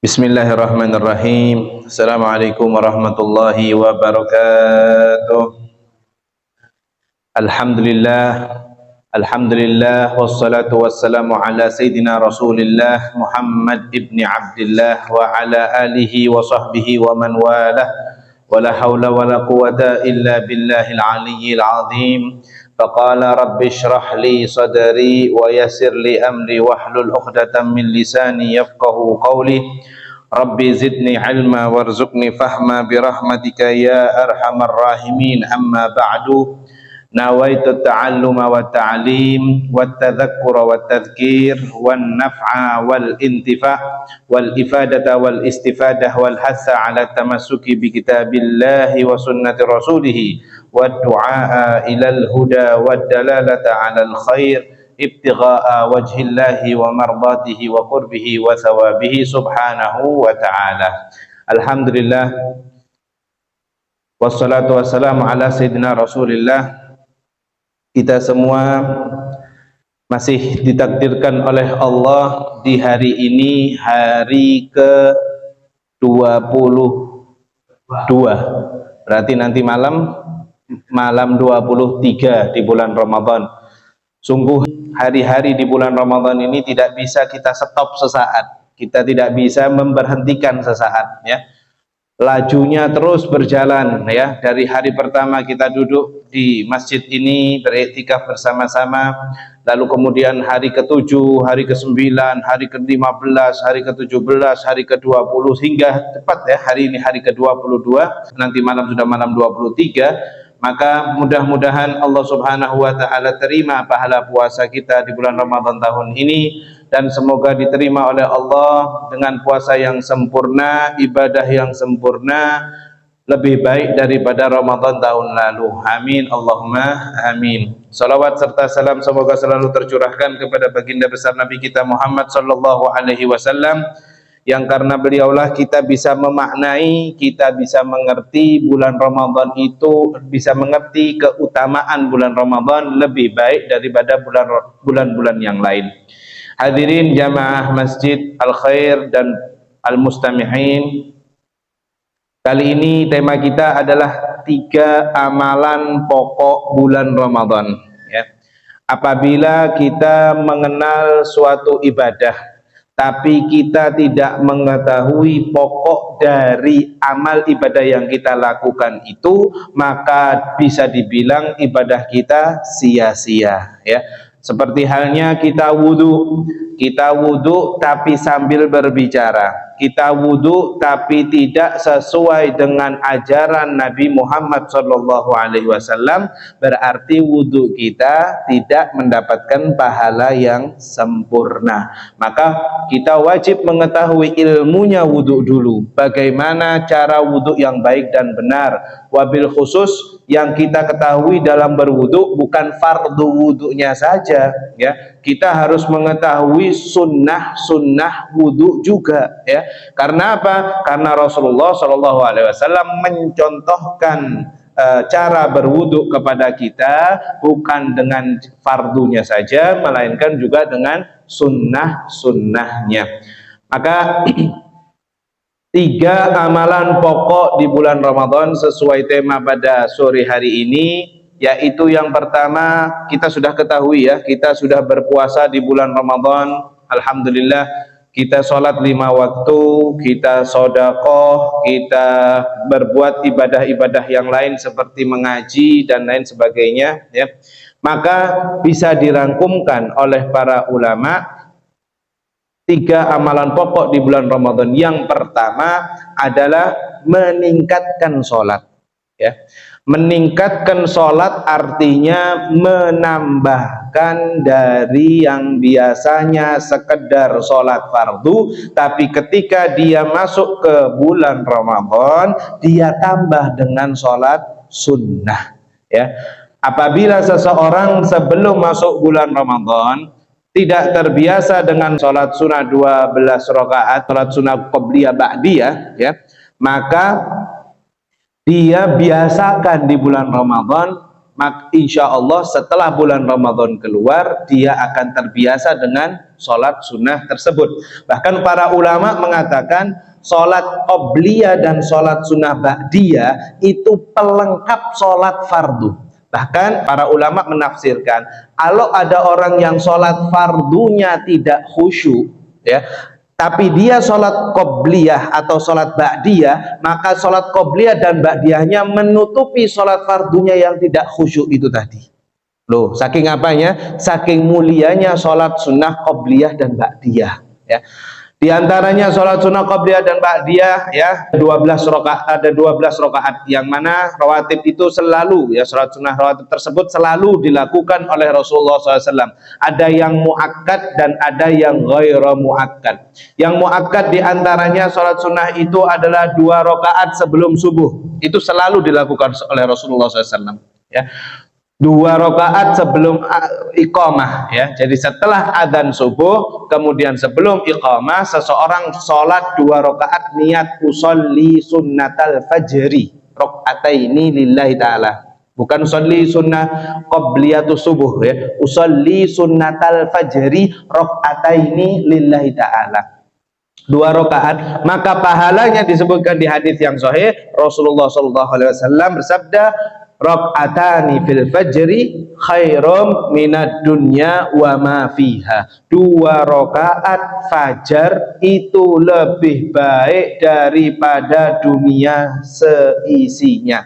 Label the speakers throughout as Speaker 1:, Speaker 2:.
Speaker 1: Bismillahirrahmanirrahim. Assalamualaikum warahmatullahi wabarakatuh. Alhamdulillah, alhamdulillah, wassalatu wassalamu ala sayyidina Rasulillah Muhammad ibni Abdillah wa ala alihi wa sahbihi wa man walah. Wala hawla wala quwata illa billahil aliyyil azim. Faqala rabbi shrah li sadri wa yassir li amri wahlul 'uqdatam min lisani yafqahu qawli. Rabbi zidni ilma warzuqni fahma birahmatika ya arhamar rahimin. Amma ba'du, nawaitu ta'alluma wa ta'lim wa tadhakkura wa tadhkir wan naf'a wal intifa' wal ifadata wal istifadah wal hassa ala tamassuki bi kitabillahi wa sunnati rasulih wa du'a ilal huda wa dalalata ala al khair ibtigha'a wajhillahi wa mardatihi wa qurbihi wa thawabihi subhanahu wa ta'ala. Alhamdulillah, wassalatu wassalamu ala sayyidina Rasulillah. Kita semua masih ditakdirkan oleh Allah di hari ini, hari ke-22. Berarti nanti malam 23 di bulan Ramadan. Sungguh hari-hari di bulan Ramadan ini tidak bisa kita stop sesaat, kita tidak bisa memberhentikan sesaat, ya. Lajunya terus berjalan, ya. Dari hari pertama kita duduk di masjid ini beriktikaf bersama-sama, lalu kemudian hari ke-7, hari ke-9, hari ke-15, hari ke-17, hari ke-20 hingga tepat, ya, hari ini hari ke-22, nanti malam sudah malam 23. Maka mudah-mudahan Allah Subhanahu wa ta'ala terima pahala puasa kita di bulan Ramadan tahun ini, dan semoga diterima oleh Allah dengan puasa yang sempurna, ibadah yang sempurna, lebih baik daripada Ramadan tahun lalu. Amin, Allahumma amin. Salawat serta salam semoga selalu tercurahkan kepada baginda besar Nabi kita Muhammad sallallahu alaihi wasallam, yang karena beliaulah kita bisa memaknai, kita bisa mengerti bulan Ramadan itu, bisa mengerti keutamaan bulan Ramadan lebih baik daripada bulan-bulan yang lain. Hadirin jamaah Masjid Al-Khair dan Al-Mustami'in, kali ini tema kita adalah 3 amalan pokok bulan Ramadan, ya. Apabila kita mengenal suatu ibadah tapi kita tidak mengetahui pokok dari amal ibadah yang kita lakukan itu, maka bisa dibilang ibadah kita sia-sia, ya. Seperti halnya kita wudhu tapi sambil berbicara, kita wudhu tapi tidak sesuai dengan ajaran Nabi Muhammad SAW, berarti wudhu kita tidak mendapatkan pahala yang sempurna. Maka kita wajib mengetahui ilmunya wudhu dulu, bagaimana cara wudhu yang baik dan benar. Wabil khusus yang kita ketahui dalam berwudhu bukan fardu wudhunya saja, ya. Kita harus mengetahui sunnah wudhu juga, ya. Karena apa? Karena Rasulullah SAW mencontohkan cara berwudhu kepada kita bukan dengan fardunya saja, melainkan juga dengan sunnahnya. Maka 3 amalan pokok di bulan Ramadan sesuai tema pada sore hari ini, yaitu yang pertama kita sudah ketahui, ya, kita sudah berpuasa di bulan Ramadan. Alhamdulillah, kita sholat 5 waktu, kita sedekah, kita berbuat ibadah-ibadah yang lain seperti mengaji dan lain sebagainya, ya. Maka bisa dirangkumkan oleh para ulama 3 amalan pokok di bulan Ramadan. Yang pertama adalah meningkatkan sholat, ya. Meningkatkan sholat artinya menambahkan dari yang biasanya sekedar sholat fardu, tapi ketika dia masuk ke bulan Ramadan, dia tambah dengan sholat sunnah, ya. Apabila seseorang sebelum masuk bulan Ramadan tidak terbiasa dengan sholat sunnah 12 rakaat, sholat sunnah qobliyah ba'diyah, ya, maka dia biasakan di bulan Ramadan maka insya Allah setelah bulan Ramadan keluar dia akan terbiasa dengan sholat sunnah tersebut. Bahkan para ulama mengatakan sholat qobliyah dan sholat sunnah ba'diyah itu pelengkap sholat fardu. Bahkan para ulama menafsirkan kalau ada orang yang sholat fardunya tidak khusyuk, ya, tapi dia sholat qobliyah atau sholat ba'diyah, maka sholat qobliyah dan ba'diyahnya menutupi sholat fardunya yang tidak khusyuk itu tadi. Loh, saking apanya? Saking mulianya sholat sunnah qobliyah dan ba'diyah, ya. Di antaranya sholat sunnah qobliyah dan ba'diyah, ya, 12 rakaat, ada 12 rakaat yang mana rawatib itu selalu, ya, sholat sunnah rawatib tersebut selalu dilakukan oleh Rasulullah SAW. Ada yang muakkad dan ada yang ghairu muakkad. Yang muakkad di antaranya sholat sunnah itu adalah 2 rakaat sebelum subuh. Itu selalu dilakukan oleh Rasulullah SAW, ya. 2 rakaat sebelum iqamah, ya. Jadi setelah adzan subuh kemudian sebelum iqamah seseorang sholat 2 rakaat niat usolli sunnatal fajri rakaataini lillahi ta'ala, bukan usolli sunnah qobliyatus subuh, ya, usolli sunnatal fajri rakaataini lillahi ta'ala, 2 rakaat. Maka pahalanya disebutkan di hadis yang sahih, Rasulullah SAW bersabda, rakaatani fil fajri khairum minad dunya wa ma fiha. 2 rakaat fajar itu lebih baik daripada dunia seisinya.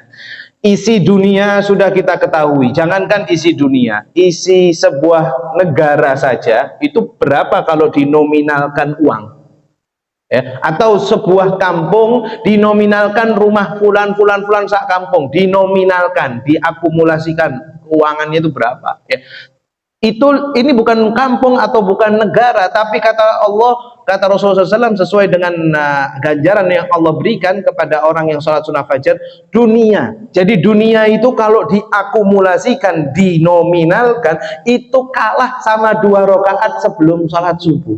Speaker 1: Isi dunia sudah kita ketahui, jangankan isi dunia, isi sebuah negara saja itu berapa kalau dinominalkan uang, ya, atau sebuah kampung dinominalkan rumah fulan sak kampung, dinominalkan, diakumulasikan keuangannya itu berapa, ya. Ini bukan kampung atau bukan negara, tapi kata Allah, kata Rasulullah SAW sesuai dengan ganjaran yang Allah berikan kepada orang yang sholat sunnah fajar, dunia. Jadi dunia itu kalau diakumulasikan, dinominalkan, itu kalah sama 2 rakaat sebelum sholat subuh.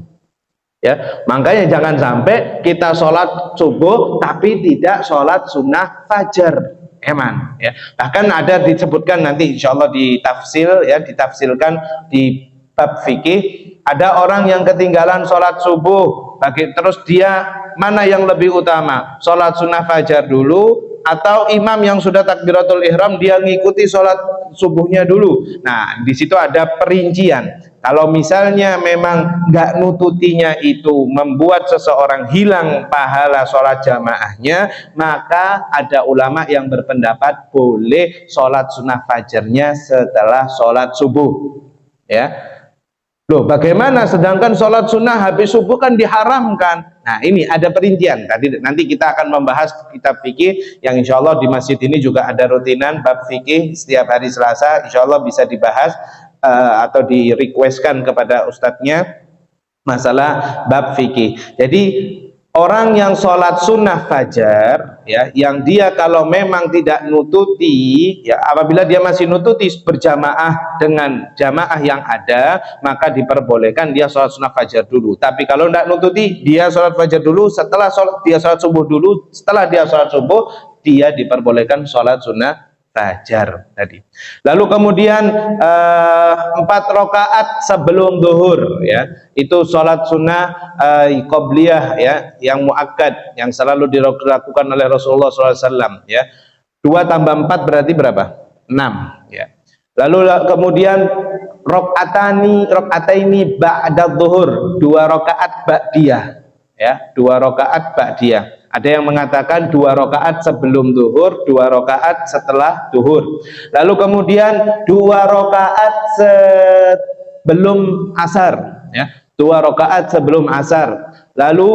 Speaker 1: Ya, makanya jangan sampai kita sholat subuh tapi tidak sholat sunnah fajar, eman, ya. Bahkan ada disebutkan nanti insya Allah di tafsir, ya, ditafsirkan di bab fikih, ada orang yang ketinggalan sholat subuh, terus dia mana yang lebih utama, sholat sunnah fajar dulu atau imam yang sudah takbiratul ihram dia ngikuti sholat subuhnya dulu. Nah, di situ ada perincian. Kalau misalnya memang nggak nututinya itu membuat seseorang hilang pahala sholat jamaahnya, maka ada ulama yang berpendapat boleh sholat sunnah fajarnya setelah sholat subuh, ya. Loh, bagaimana sedangkan sholat sunnah habis subuh kan diharamkan? Nah, ini ada perincian. Nanti kita akan membahas kitab fikih yang insya Allah di masjid ini juga ada rutinan bab fikih setiap hari Selasa. Insya Allah bisa dibahas atau di requestkan kepada ustadznya masalah bab fikih. Jadi orang yang sholat sunnah fajar, ya, yang dia kalau memang tidak nututi, ya, apabila dia masih nututi berjamaah dengan jamaah yang ada, maka diperbolehkan dia sholat sunnah fajar dulu. Tapi kalau tidak nututi, dia sholat fajar dulu, dia sholat subuh dulu, setelah dia sholat subuh, dia diperbolehkan sholat sunnah fajar tadi. Lalu kemudian 4 rakaat sebelum zuhur, ya, itu sholat sunnah qobliyah, ya, yang muakkad yang selalu dilakukan oleh Rasulullah SAW, ya. 2 tambah 4 berarti berapa? 6, ya. Lalu kemudian rakaataini ba'da zuhur, 2 rakaat ba'diyah, ya, 2 rakaat ba'diyah. Ada yang mengatakan 2 rakaat sebelum zuhur, 2 rakaat setelah zuhur. Lalu kemudian 2 rakaat sebelum asar, ya, 2 rakaat sebelum asar. Lalu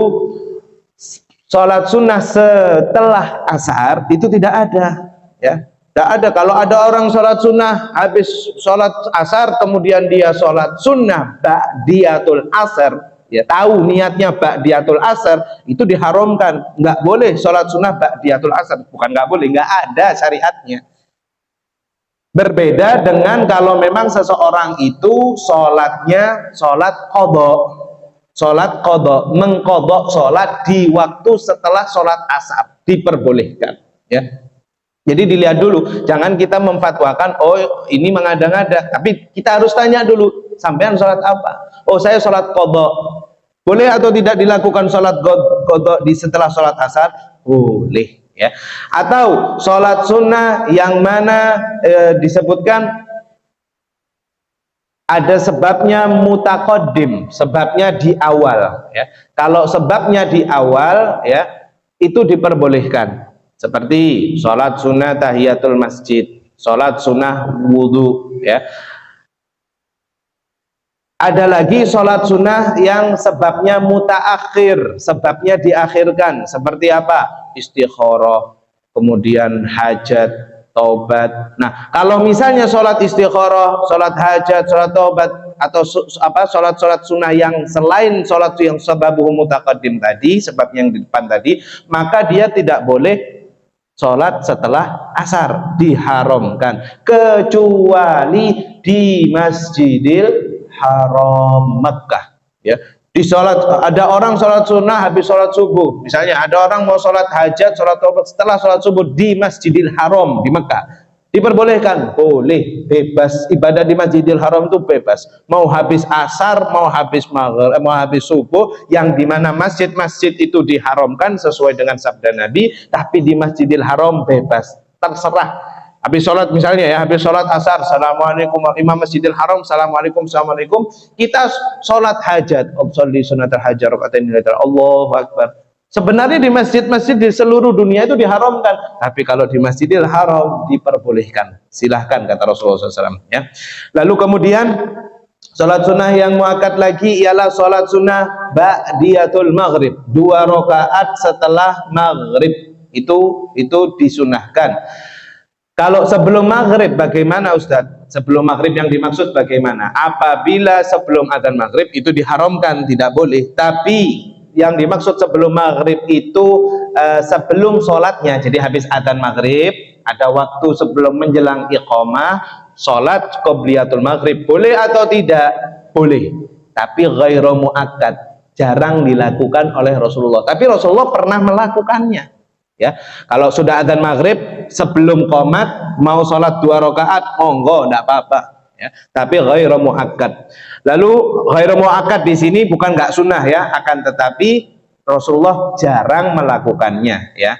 Speaker 1: sholat sunnah setelah asar itu tidak ada, ya. Tidak ada. Kalau ada orang sholat sunnah habis sholat asar kemudian dia sholat sunnah ba'diyatul asar, ya, tahu niatnya ba'diyatul asar, itu diharamkan. Nggak boleh sholat sunnah ba'diyatul asar. Bukan nggak boleh, nggak ada syariatnya. Berbeda dengan kalau memang seseorang itu sholatnya sholat qadha, mengqadha sholat di waktu setelah sholat asar, diperbolehkan, ya. Jadi dilihat dulu, jangan kita memfatwakan, oh ini mengada-ngada, tapi kita harus tanya dulu, sampean sholat apa? Oh saya sholat qadha. Boleh atau tidak dilakukan sholat qadha di setelah sholat asar? Boleh, ya. Atau sholat sunnah yang mana disebutkan ada sebabnya mutaqaddim, sebabnya di awal, ya. Kalau sebabnya di awal, ya, itu diperbolehkan. Seperti sholat sunnah tahiyatul masjid, sholat sunnah wudhu, ya. Ada lagi sholat sunnah yang sebabnya mutaakhir, sebabnya diakhirkan. Seperti apa? Istikharah, kemudian hajat, taubat. Nah, kalau misalnya sholat istikharah, sholat hajat, sholat taubat, atau sholat sunnah yang selain sholat yang sababuhu mutaqaddim tadi, sebab yang di depan tadi, maka dia tidak boleh sholat setelah asar, diharamkan, kecuali di Masjidil Haram Mekah, ya. Di sholat, ada orang sholat sunnah habis sholat subuh, misalnya ada orang mau sholat hajat, sholat taubat setelah sholat subuh di Masjidil Haram di Mekah, diperbolehkan, boleh, bebas ibadah di Masjidil Haram itu bebas, mau habis asar, mau habis maghrib, mau habis subuh, yang dimana masjid-masjid itu diharamkan sesuai dengan sabda Nabi, tapi di Masjidil Haram bebas, terserah. Habis sholat misalnya, ya, habis sholat asar, assalamualaikum, imam Masjidil Haram, assalamualaikum, assalamualaikum, kita sholat hajat, sholli sunatul hajat, Allahu Akbar. Sebenarnya di masjid-masjid di seluruh dunia itu diharamkan, tapi kalau di Masjidil Haram diperbolehkan. Silahkan, kata Rasulullah SAW, ya. Lalu kemudian sholat sunnah yang muakkad lagi ialah sholat sunnah ba'diyatul maghrib, 2 rakaat setelah maghrib, itu disunahkan. Kalau sebelum maghrib bagaimana Ustadz? Sebelum maghrib yang dimaksud bagaimana? Apabila sebelum adzan maghrib itu diharamkan, tidak boleh. Tapi yang dimaksud sebelum maghrib itu sebelum sholatnya. Jadi habis adzan maghrib, ada waktu sebelum menjelang iqamah, sholat qobliyatul maghrib. Boleh atau tidak? Boleh. Tapi ghairu muakkad, jarang dilakukan oleh Rasulullah. Tapi Rasulullah pernah melakukannya. Ya, kalau sudah adzan maghrib sebelum qomat mau sholat 2 rakaat, monggo, enggak apa-apa, ya. Tapi ghairu muakkad. Lalu ghairu muakkad di sini bukan enggak sunnah, ya, akan tetapi Rasulullah jarang melakukannya, ya.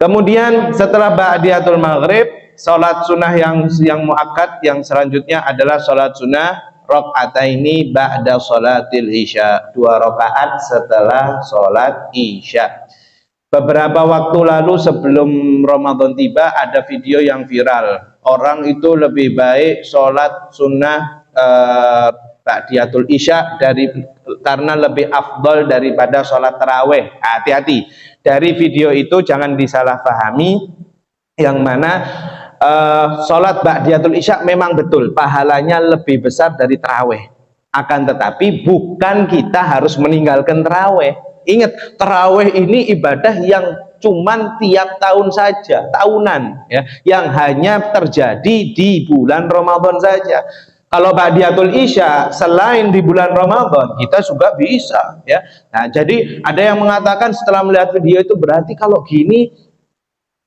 Speaker 1: Kemudian setelah ba'diyatul maghrib, sholat sunnah yang muakkad yang selanjutnya adalah sholat sunnah rakaataini ba'da sholatil isya, 2 rakaat setelah sholat isya. Beberapa waktu lalu sebelum Ramadan tiba ada video yang viral, orang itu lebih baik sholat sunnah ba'diyatul isya karena lebih afdol daripada sholat taraweh. Hati-hati, dari video itu jangan disalahpahami, yang mana sholat ba'diyatul isya memang betul pahalanya lebih besar dari taraweh, akan tetapi bukan kita harus meninggalkan taraweh. Ingat, taraweh ini ibadah yang cuman tiap tahun saja, tahunan, ya, yang hanya terjadi di bulan Ramadan saja. Kalau ba'diyatul isya selain di bulan Ramadan kita juga bisa, ya. Nah, jadi ada yang mengatakan setelah melihat video itu, berarti kalau gini,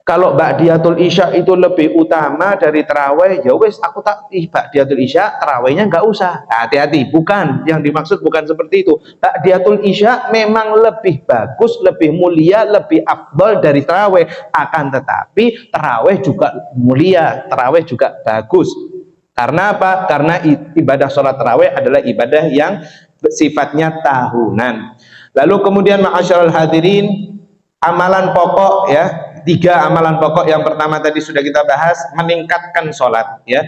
Speaker 1: kalau ba'diyatul isya itu lebih utama dari taraweh, ya wes aku tak ba'diyatul isya, tarawehnya nggak usah. Hati-hati, bukan, yang dimaksud bukan seperti itu. Ba'diyatul isya memang lebih bagus, lebih mulia, lebih afdal dari taraweh, akan tetapi taraweh juga mulia, taraweh juga bagus. Karena apa? Karena ibadah sholat taraweh adalah ibadah yang sifatnya tahunan. Lalu kemudian ma'asyiral hadirin, amalan pokok, ya, 3 amalan pokok. Yang pertama tadi sudah kita bahas, meningkatkan sholat, ya.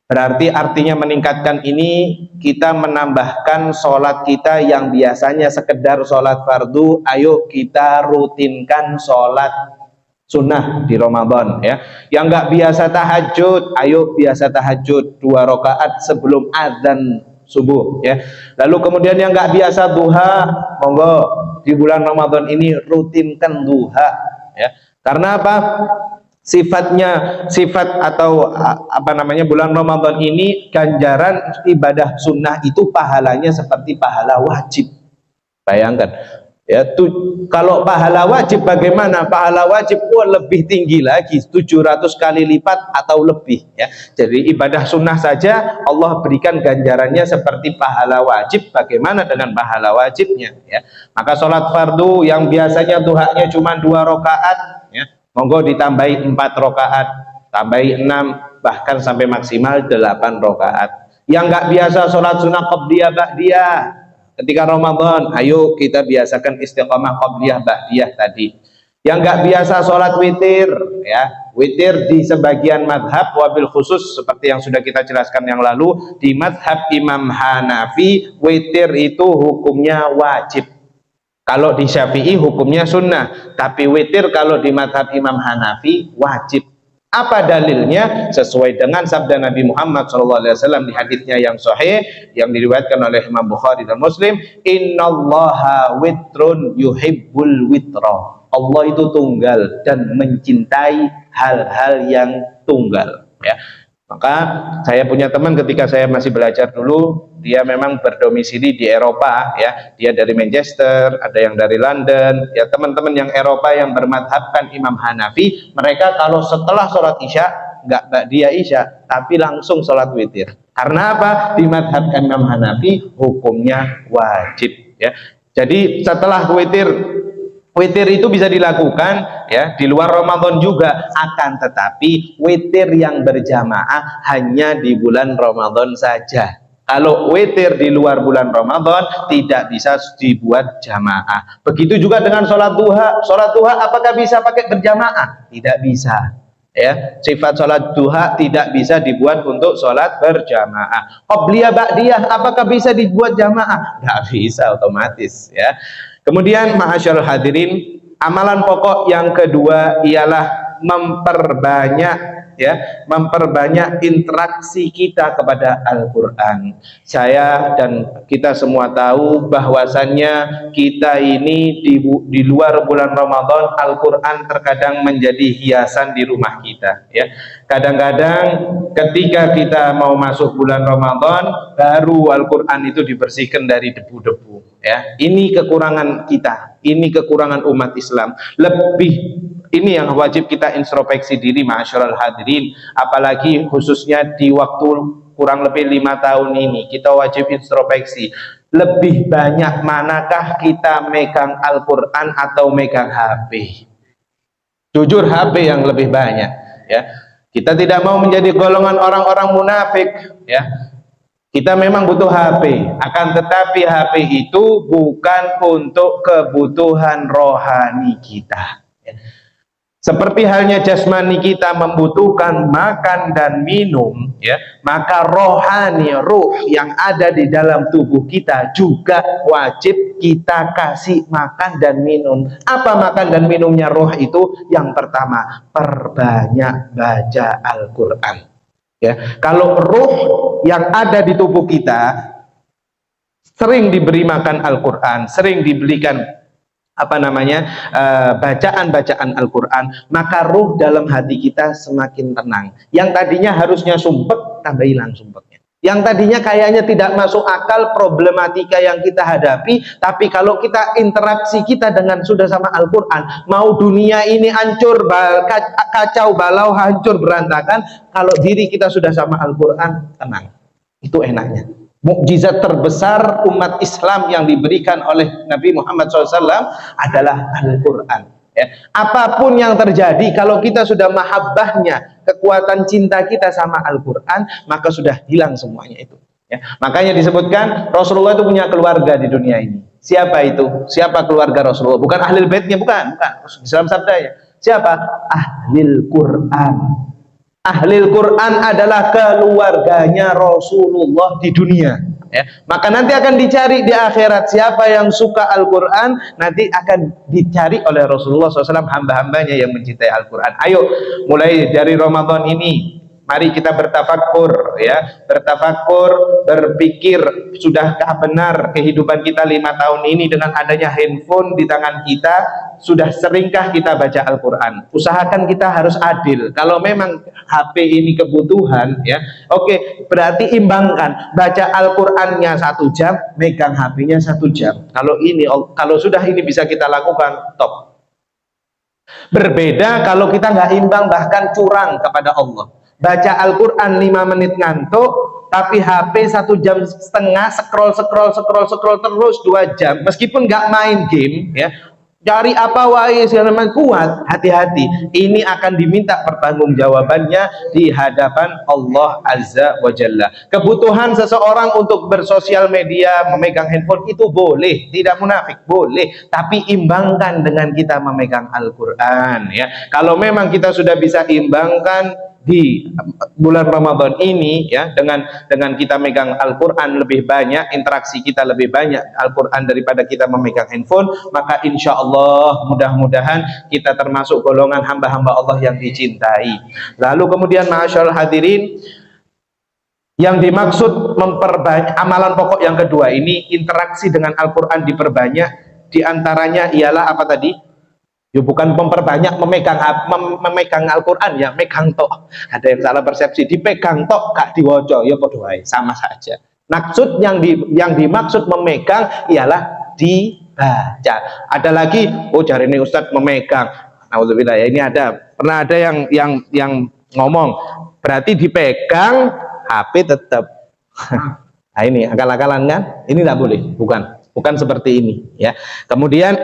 Speaker 1: Berarti artinya meningkatkan ini kita menambahkan sholat kita yang biasanya sekedar sholat fardu, ayo kita rutinkan sholat sunnah di Ramadan, ya. Yang nggak biasa tahajud, ayo biasa tahajud 2 rakaat sebelum adzan subuh, ya. Lalu kemudian yang nggak biasa duha, monggo di bulan Ramadan ini rutinkan duha, ya. Karena apa? Sifat atau apa namanya, bulan Ramadan ini ganjaran ibadah sunnah itu pahalanya seperti pahala wajib. Bayangkan, Ya, kalau pahala wajib bagaimana? Pahala wajib lebih tinggi lagi, 700 kali lipat atau lebih ya. Jadi ibadah sunnah saja Allah berikan ganjarannya seperti pahala wajib, bagaimana dengan pahala wajibnya ya. Maka sholat fardu yang biasanya duhanya cuma 2 rakaat ya, monggo ditambahi 4 rakaat, tambahi 6, bahkan sampai maksimal 8 rakaat. Yang nggak biasa sholat sunnah qabliyah ba'diyah ketika Ramadan, ayo kita biasakan istiqomah qabliyah ba'diyah tadi. Yang nggak biasa sholat witir ya, witir di sebagian madhab, wabil khusus seperti yang sudah kita jelaskan yang lalu, di madhab Imam Hanafi witir itu hukumnya wajib. Kalau di Syafi'i hukumnya sunnah, tapi witir kalau di madhab Imam Hanafi wajib. Apa dalilnya? Sesuai dengan sabda Nabi Muhammad SAW di hadisnya yang sahih yang diriwayatkan oleh Imam Bukhari dan Muslim, innallaha witrun yuhibbul witra. Allah itu tunggal dan mencintai hal-hal yang tunggal ya. Maka saya punya teman ketika saya masih belajar dulu, dia memang berdomisili di Eropa ya, dia dari Manchester, ada yang dari London ya. Teman-teman yang Eropa yang bermadhabkan Imam Hanafi, mereka kalau setelah sholat isya nggak ba'diyah isya tapi langsung sholat witir. Karena apa? Di madhabkan Imam Hanafi hukumnya wajib ya. Jadi setelah witir itu bisa dilakukan ya di luar Ramadan juga, akan tetapi witir yang berjamaah hanya di bulan Ramadan saja. Kalau witir di luar bulan Ramadan tidak bisa dibuat jamaah. Begitu juga dengan sholat duha. Sholat duha apakah bisa pakai berjamaah? Tidak bisa. Ya, sifat sholat duha tidak bisa dibuat untuk sholat berjamaah. Qabliyah ba'diyah apakah bisa dibuat jamaah? Tidak bisa, otomatis ya. Kemudian ma'asyarul hadirin, amalan pokok yang kedua ialah memperbanyak interaksi kita kepada Al-Quran. Saya dan kita semua tahu bahwasannya kita ini di luar bulan Ramadan, Al-Quran terkadang menjadi hiasan di rumah kita ya. Kadang-kadang ketika kita mau masuk bulan Ramadan, baru Al-Quran itu dibersihkan dari debu-debu ya. Ini kekurangan kita, ini kekurangan umat Islam. Ini yang wajib kita introspeksi diri ma'asyiral hadirin, apalagi khususnya di waktu kurang lebih 5 tahun ini kita wajib introspeksi. Lebih banyak manakah kita megang Al-Quran atau megang HP? Jujur HP yang lebih banyak ya. Kita tidak mau menjadi golongan orang-orang munafik ya. Kita memang butuh HP, akan tetapi HP itu bukan untuk kebutuhan rohani kita ya. Seperti halnya jasmani kita membutuhkan makan dan minum ya, maka rohani, ruh yang ada di dalam tubuh kita juga wajib kita kasih makan dan minum. Apa makan dan minumnya roh itu? Yang pertama, perbanyak baca Al-Quran ya. Kalau ruh yang ada di tubuh kita sering diberi makan Al-Quran, sering diberikan bacaan-bacaan Al-Quran, maka ruh dalam hati kita semakin tenang. Yang tadinya harusnya sumpek, tambah hilang sumpeknya. Yang tadinya kayaknya tidak masuk akal problematika yang kita hadapi, tapi kalau kita interaksi kita dengan sudah sama Al-Quran, mau dunia ini hancur, kacau balau, hancur berantakan, kalau diri kita sudah sama Al-Quran, tenang. Itu enaknya. Mukjizat terbesar umat Islam yang diberikan oleh Nabi Muhammad SAW adalah Al-Quran ya. Apapun yang terjadi, kalau kita sudah mahabbahnya, kekuatan cinta kita sama Al-Quran, maka sudah hilang semuanya itu ya. Makanya disebutkan Rasulullah itu punya keluarga di dunia ini. Siapa itu? Siapa keluarga Rasulullah? Bukan ahlul baitnya, bukan. Dalam sabdanya siapa? Ahlul Quran. Ahlul Quran adalah keluarganya Rasulullah di dunia ya. Maka nanti akan dicari di akhirat siapa yang suka Al-Quran, nanti akan dicari oleh Rasulullah SAW hamba-hambanya yang mencintai Al-Quran. Ayo mulai dari Ramadan ini Mari kita bertafakur, ya, bertafakur, berpikir, sudahkah benar kehidupan kita 5 tahun ini dengan adanya handphone di tangan kita? Sudah seringkah kita baca Al-Quran? Usahakan kita harus adil. Kalau memang HP ini kebutuhan, ya, oke, berarti imbangkan. Baca Al-Qurannya 1 jam, megang HP-nya 1 jam. Kalau sudah ini bisa kita lakukan, top. Berbeda kalau kita nggak imbang, bahkan curang kepada Allah. Baca Al-Quran 5 menit ngantuk, tapi HP 1,5 jam, scroll terus 2 jam, meskipun nggak main game, ya, cari apa wae segala macam, kuat, hati-hati, ini akan diminta pertanggungjawabannya di hadapan Allah Azza wa Jalla. Kebutuhan seseorang untuk bersosial media, memegang handphone itu boleh, tidak munafik, boleh, tapi imbangkan dengan kita memegang Al-Quran, ya. Kalau memang kita sudah bisa imbangkan di bulan Ramadan ini, ya, dengan kita megang Al-Quran lebih banyak, interaksi kita lebih banyak Al-Quran daripada kita memegang handphone, maka insya Allah mudah-mudahan kita termasuk golongan hamba-hamba Allah yang dicintai. Lalu kemudian ma'asyarul hadirin, yang dimaksud memperbanyak amalan pokok yang kedua ini, interaksi dengan Al-Quran diperbanyak, diantaranya ialah apa tadi? Ya, bukan memperbanyak memegang Al-Quran, ya, megang tok. Ada yang salah persepsi, dipegang tok gak diwoco, ya podo wae, sama saja. Maksud yang dimaksud memegang ialah dibaca. Ada lagi, oh jari ini Ustadz memegang. Alhamdulillah, ya, ini pernah ada yang ngomong, berarti dipegang HP tetap. Nah, ini akal-akalan kan? Ini tidak boleh, bukan seperti ini, ya. Kemudian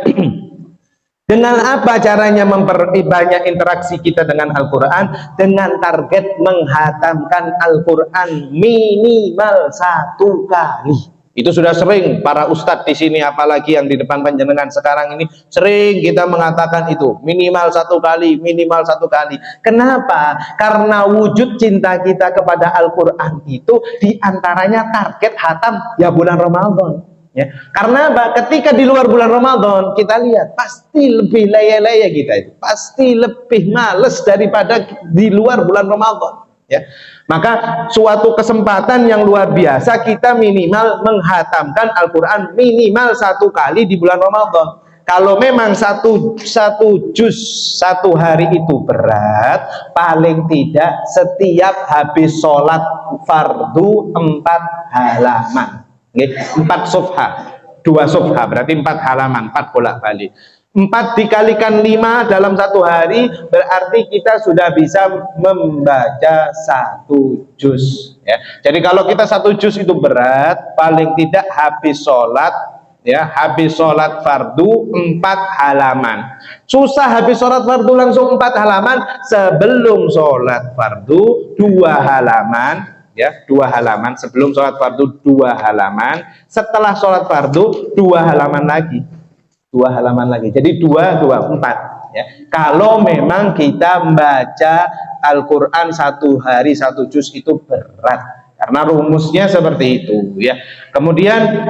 Speaker 1: dengan apa caranya memperbanyak interaksi kita dengan Al-Quran? Dengan target menghatamkan Al-Quran minimal 1 kali. Itu sudah sering para ustadz di sini, apalagi yang di depan panjenengan sekarang ini, sering kita mengatakan itu minimal 1 kali, minimal 1 kali. Kenapa? Karena wujud cinta kita kepada Al-Quran itu diantaranya target hatam ya bulan Ramadan. Ya, karena ketika di luar bulan Ramadan kita lihat pasti lebih leye-leye kita itu, pasti lebih males daripada di luar bulan Ramadan, ya. Maka suatu kesempatan yang luar biasa kita minimal menghatamkan Al-Quran minimal 1 kali di bulan Ramadan. Kalau memang satu juz 1 hari itu berat, paling tidak setiap habis sholat fardu 4 halaman. 4 sufha, 2 sufha berarti 4 halaman, 4 bolak-balik. 4 dikalikan 5 dalam 1 hari berarti kita sudah bisa membaca 1 juz, ya. Jadi kalau kita 1 juz itu berat, paling tidak habis sholat, ya, habis sholat fardu 4 halaman. Susah habis sholat fardu langsung 4 halaman, sebelum sholat fardu 2 halaman, ya, 2 halaman sebelum sholat fardu, 2 halaman setelah sholat fardu 2 halaman lagi, 2 halaman lagi, jadi 2, 4, ya. Kalau memang kita membaca Al-Quran 1 hari 1 juz itu berat, karena rumusnya seperti itu, ya. Kemudian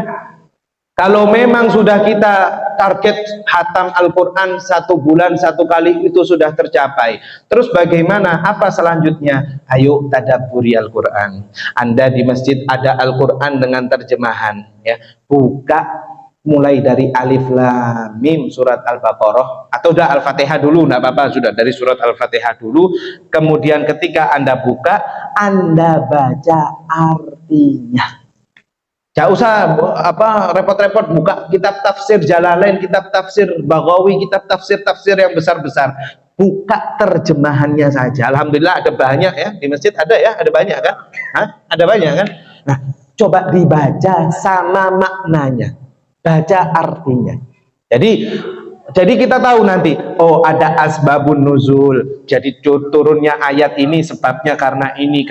Speaker 1: kalau memang sudah kita target hatam Al-Quran 1 bulan 1 kali itu sudah tercapai, terus bagaimana? Apa selanjutnya? Ayo tadabburi Al-Quran. Anda di masjid ada Al-Quran dengan terjemahan, ya, buka mulai dari Alif Lam Mim surat Al-Baqarah, atau udah Al-Fatihah dulu, enggak apa-apa, sudah dari surat Al-Fatihah dulu. Kemudian ketika Anda buka, Anda baca artinya. Gak usah repot-repot buka kitab tafsir Jalalain, kitab tafsir Baghawi, kitab tafsir yang besar-besar. Buka terjemahannya saja. Alhamdulillah ada banyak, ya, di masjid ada, ya, ada banyak kan? Ada banyak kan? Nah, coba dibaca sama maknanya, baca artinya. Jadi kita tahu nanti, oh ada asbabun nuzul. Jadi turunnya ayat ini sebabnya karena ini.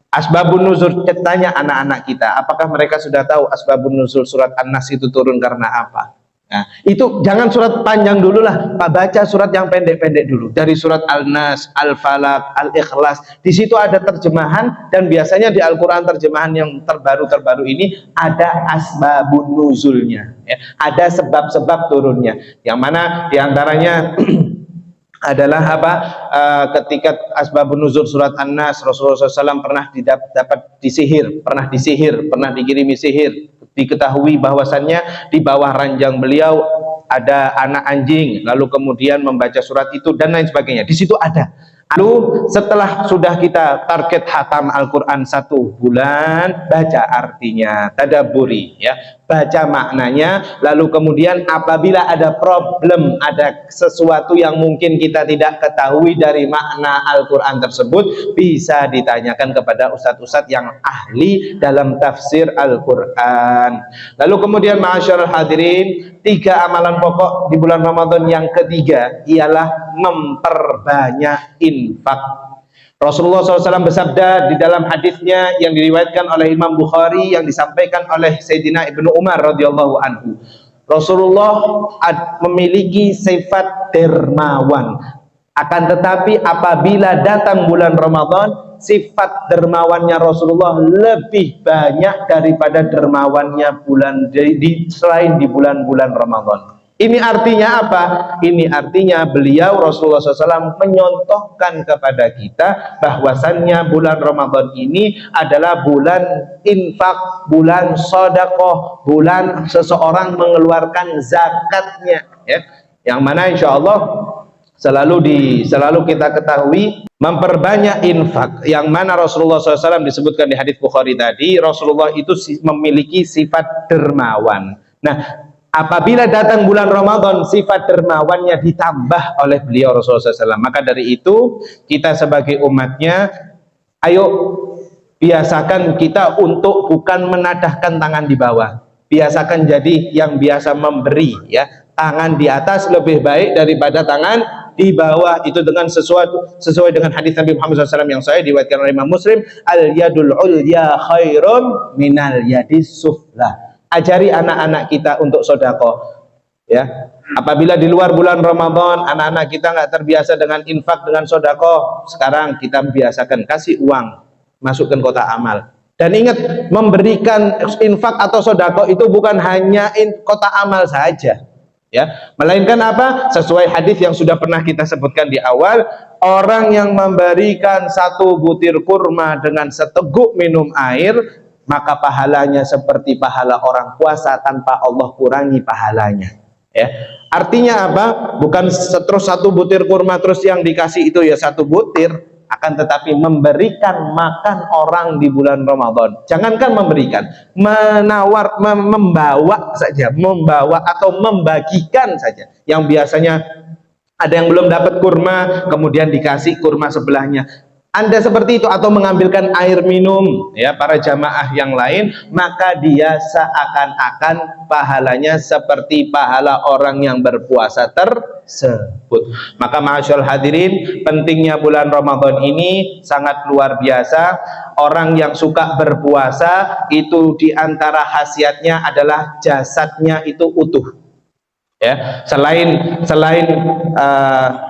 Speaker 1: Asbabun nuzul, tanya anak-anak kita, apakah mereka sudah tahu asbabun nuzul surat An-Nas itu turun karena apa? Nah, itu jangan surat panjang dulu lah, Pak, baca surat yang pendek-pendek dulu. Dari surat Al-Nas, Al-Falaq, Al-Ikhlas, di situ ada terjemahan, dan biasanya di Al-Quran terjemahan yang terbaru ini ada asbabun nuzulnya, ya. Ada sebab-sebab turunnya, yang mana diantaranya adalah apa? Ketika asbabun nuzul surat An-Nas, Rasulullah SAW pernah dapat disihir, pernah dikirimi sihir. Diketahui bahwasannya di bawah ranjang beliau ada anak anjing, lalu kemudian membaca surat itu dan lain sebagainya. Di situ ada. Lalu setelah sudah kita target hatam Al-Quran 1 bulan, baca artinya, tadabburi, ya, baca maknanya. Lalu kemudian apabila ada problem, ada sesuatu yang mungkin kita tidak ketahui dari makna Al-Quran tersebut, bisa ditanyakan kepada ustadz-ustadz yang ahli dalam tafsir Al-Quran. Lalu kemudian ma'asyiral hadirin, 3 amalan pokok di bulan Ramadan yang ketiga ialah memperbanyak infak. Rasulullah SAW bersabda di dalam hadisnya yang diriwayatkan oleh Imam Bukhari, yang disampaikan oleh Sayyidina Ibnu Umar radhiyallahu anhu. Rasulullah memiliki sifat dermawan. Akan tetapi apabila datang bulan Ramadan, sifat dermawannya Rasulullah lebih banyak daripada dermawannya selain di bulan-bulan Ramadan. Ini artinya apa? Ini artinya beliau Rasulullah SAW menyontohkan kepada kita bahwasannya bulan Ramadan ini adalah bulan infak, bulan sedekah, bulan seseorang mengeluarkan zakatnya, ya. Yang mana insya Allah selalu kita ketahui memperbanyak infak, yang mana Rasulullah SAW disebutkan di hadis Bukhari tadi, Rasulullah itu memiliki sifat dermawan. Nah, apabila datang bulan Ramadan, sifat dermawannya ditambah oleh beliau Rasulullah SAW. Maka dari itu kita sebagai umatnya, ayo biasakan kita untuk bukan menadahkan tangan di bawah, biasakan jadi yang biasa memberi, ya. Tangan di atas lebih baik daripada tangan di bawah. Itu dengan sesuai dengan hadis Nabi Muhammad SAW yang saya diriwayatkan oleh Imam Muslim, al yadul ulya khairum minal yadis sufla. Ajari anak-anak kita untuk sodako, ya. Apabila di luar bulan Ramadan anak-anak kita nggak terbiasa dengan infak, dengan sodako, sekarang kita biasakan kasih uang, masukkan kotak amal. Dan ingat, memberikan infak atau sodako itu bukan hanya kotak amal saja, ya, melainkan apa? Sesuai hadis yang sudah pernah kita sebutkan di awal, orang yang memberikan 1 butir kurma dengan seteguk minum air, maka pahalanya seperti pahala orang puasa tanpa Allah kurangi pahalanya, ya. Artinya apa? Bukan terus 1 butir kurma terus yang dikasih itu ya 1 butir, akan tetapi memberikan makan orang di bulan Ramadan. Jangankan memberikan, membawa saja, membawa atau membagikan saja. Yang biasanya ada yang belum dapat kurma, kemudian dikasih kurma sebelahnya. Anda seperti itu, atau mengambilkan air minum, ya, para jamaah yang lain, maka dia seakan-akan pahalanya seperti pahala orang yang berpuasa tersebut. Maka ma'asyiral hadirin, pentingnya bulan Ramadan ini sangat luar biasa. Orang yang suka berpuasa itu diantara khasiatnya adalah jasadnya itu utuh, ya. Selain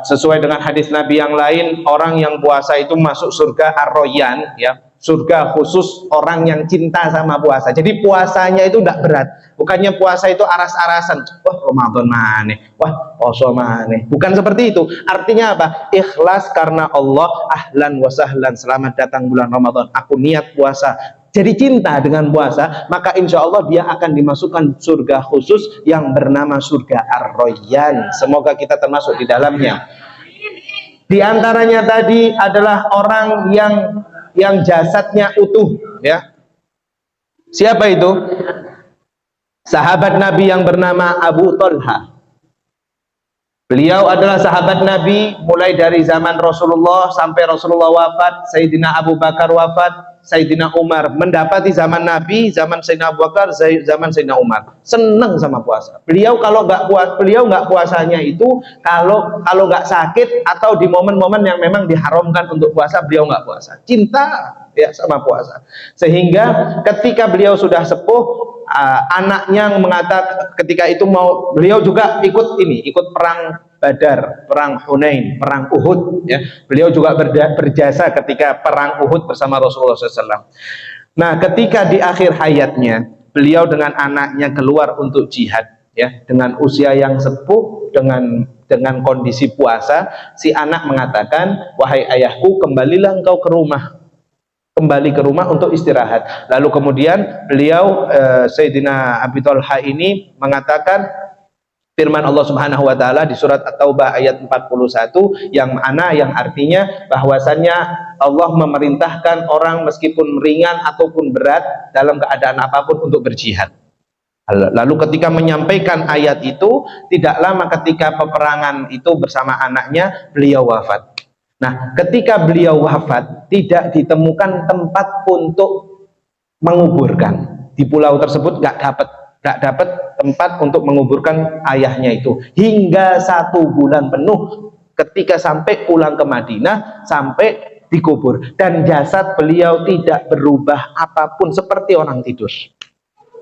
Speaker 1: sesuai dengan hadis Nabi yang lain, orang yang puasa itu masuk surga Ar-Royan, ya, surga khusus orang yang cinta sama puasa. Jadi puasanya itu tidak berat, bukannya puasa itu aras-arasan, wah Ramadan maneh, wah poso maneh, bukan seperti itu. Artinya apa? Ikhlas karena Allah, ahlan wa sahlan, selamat datang bulan Ramadan, aku niat puasa, jadi cinta dengan puasa, maka insya Allah dia akan dimasukkan surga khusus yang bernama surga Ar-Royan. Semoga kita termasuk di dalamnya. Di antaranya tadi adalah orang yang jasadnya utuh, ya. Siapa itu? Sahabat Nabi yang bernama Abu Talha. Beliau adalah sahabat Nabi mulai dari zaman Rasulullah sampai Rasulullah wafat, Sayyidina Abu Bakar wafat, Sayyidina Umar mendapati zaman Nabi, zaman Sayyidina Abu Bakar, zaman Sayyidina Umar. Senang sama puasa. Beliau kalau nggak puasanya itu kalau nggak sakit atau di momen-momen yang memang diharamkan untuk puasa, beliau nggak puasa. Cinta, ya, sama puasa. Sehingga ketika beliau sudah sepuh, anaknya mengatakan ketika itu beliau juga ikut perang Badar, perang Hunain, perang Uhud, ya. Beliau juga berjasa ketika perang Uhud bersama Rasulullah SAW. Nah, ketika di akhir hayatnya, beliau dengan anaknya keluar untuk jihad, ya, dengan usia yang sepuh, dengan dengan kondisi puasa, si anak mengatakan, wahai ayahku, kembalilah engkau ke rumah, kembali ke rumah untuk istirahat. Lalu kemudian beliau Sayyidina Abi Thalha ini mengatakan firman Allah Subhanahu wa taala di surat At-Taubah ayat 41 yang artinya bahwasannya Allah memerintahkan orang meskipun ringan ataupun berat dalam keadaan apapun untuk berjihad. Lalu ketika menyampaikan ayat itu, tidak lama ketika peperangan itu bersama anaknya, beliau wafat. Nah, ketika beliau wafat, tidak ditemukan tempat untuk menguburkan. Di pulau tersebut nggak dapat tempat untuk menguburkan ayahnya itu. Hingga 1 bulan penuh ketika sampai pulang ke Madinah, sampai dikubur. Dan jasad beliau tidak berubah apapun, seperti orang tidur.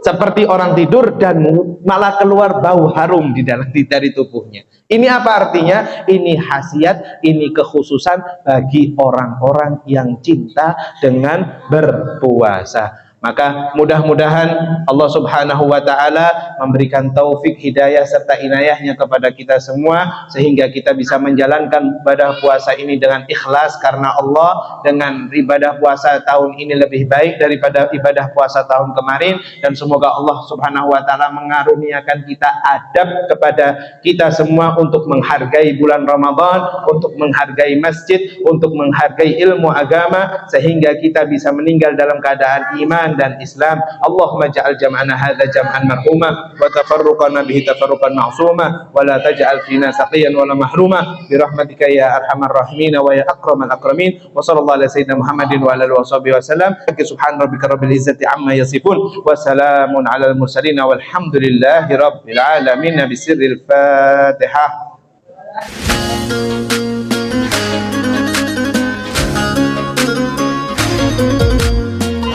Speaker 1: Seperti orang tidur, dan malah keluar bau harum dari tubuhnya. Ini apa artinya? Ini khasiat, ini kekhususan bagi orang-orang yang cinta dengan berpuasa. Maka mudah-mudahan Allah Subhanahu wa taala memberikan taufik, hidayah serta inayahnya kepada kita semua, sehingga kita bisa menjalankan ibadah puasa ini dengan ikhlas karena Allah. Dengan ibadah puasa tahun ini lebih baik daripada ibadah puasa tahun kemarin, dan semoga Allah Subhanahu wa taala mengaruniakan kita adab kepada kita semua untuk menghargai bulan Ramadan, untuk menghargai masjid, untuk menghargai ilmu agama, sehingga kita bisa meninggal dalam keadaan iman dan Islam. Allahumma ja'al jam'ana hadza jam'an marhuma wa tafarruqana bihi tafarruqan ma'suma wa la taj'al fina saqiyan wa la mahruma bi rahmatika ya arhamar rahimin wa ya akramal akramin. Wa sallallahu ala sayyidina Muhammadin wa ala alihi washabihi wasallam. Subhan rabbika rabbil izzati amma yasifun wa salamun alal mursalin walhamdulillahi rabbil alamin. Bisirril Fatihah.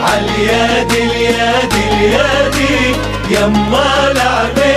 Speaker 2: اليادي اليادي اليادي يما لعبي